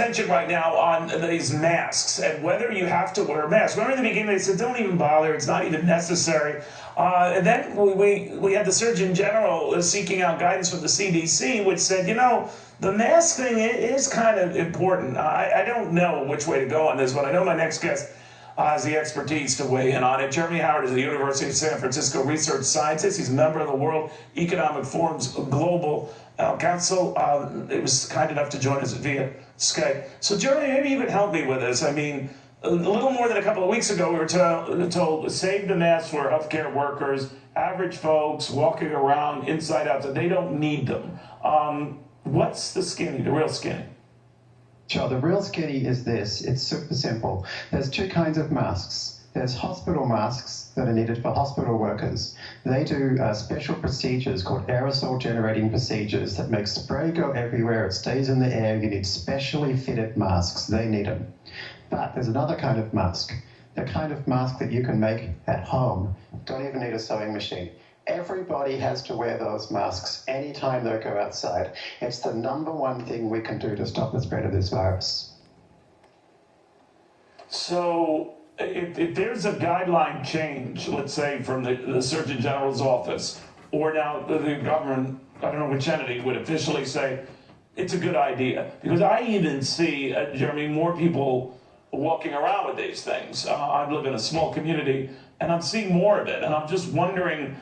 attention right now on these masks and whether you have to wear a mask. Remember in the beginning they said, don't even bother, it's not even necessary. And then we had the Surgeon General seeking out guidance from the CDC, which said, you know, the mask thing is kind of important. I don't know which way to go on this, but I know my next guest has the expertise to weigh in on it. Jeremy Howard is the University of San Francisco research scientist. He's a member of the World Economic Forum's Global Council. It was kind enough to join us via Skype. So Jeremy, maybe you could help me with this. I mean, a little more than a couple of weeks ago, we were told save the masks for healthcare workers, average folks walking around inside out, that they don't need them. What's the skinny, the real skinny? Sure, the real skinny is this. It's super simple. There's two kinds of masks. There's hospital masks that are needed for hospital workers. They do special procedures called aerosol generating procedures that make spray go everywhere. It stays in the air. You need specially fitted masks. They need them. But there's another kind of mask, the kind of mask that you can make at home. Don't even need a sewing machine. Everybody has to wear those masks anytime they go outside. It's the #1 thing we can do to stop the spread of this virus. So if there's a guideline change, let's say from the Surgeon General's office, or now the government, I don't know which entity, would officially say, it's a good idea. Because I even see, Jeremy, more people walking around with these things. I live in a small community, and I'm seeing more of it. And I'm just wondering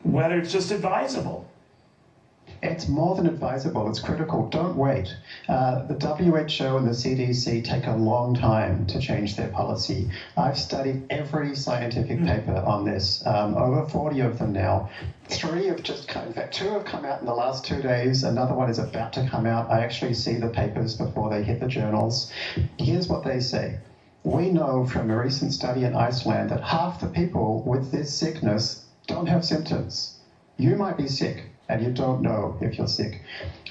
whether it's just advisable. It's more than advisable, it's critical. Don't wait. The WHO and the CDC take a long time to change their policy. I've studied every scientific paper on this, over 40 of them now. 3 have just come, in fact 2 have come out in the last 2 days, another one is about to come out. I actually see the papers before they hit the journals. Here's what they say. We know from a recent study in Iceland that half the people with this sickness don't have symptoms. You might be sick, and you don't know if you're sick.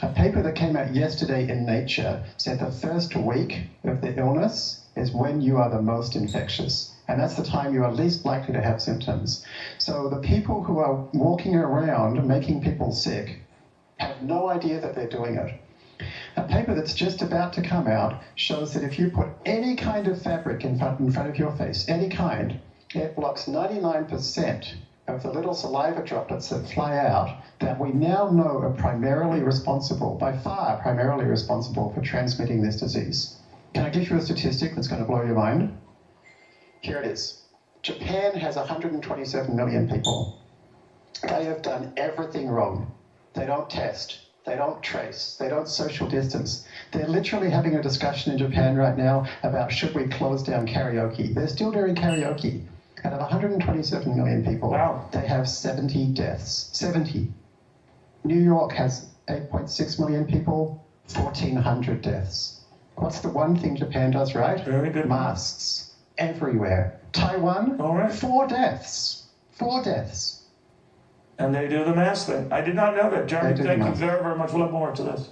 A paper that came out yesterday in Nature said the first week of the illness is when you are the most infectious. And that's the time you are least likely to have symptoms. So the people who are walking around making people sick have no idea that they're doing it. A paper that's just about to come out shows that if you put any kind of fabric in front of your face, any kind, it blocks 99% of the little saliva droplets that fly out that we now know are primarily responsible, by far primarily responsible for transmitting this disease. Can I give you a statistic that's going to blow your mind? Here it is. Japan has 127 million people. They have done everything wrong. They don't test. They don't trace. They don't social distance. They're literally having a discussion in Japan right now about should we close down karaoke. They're still doing karaoke. Out of 127 million people, wow, they have 70 deaths. 70. New York has 8.6 million people, 1,400 deaths. What's the one thing Japan does right? Very good. Masks. Everywhere. Taiwan, all right. 4 deaths. 4 deaths. And they do the mask thing. I did not know that. Jeremy, thank you very, very much. We'll have more to this.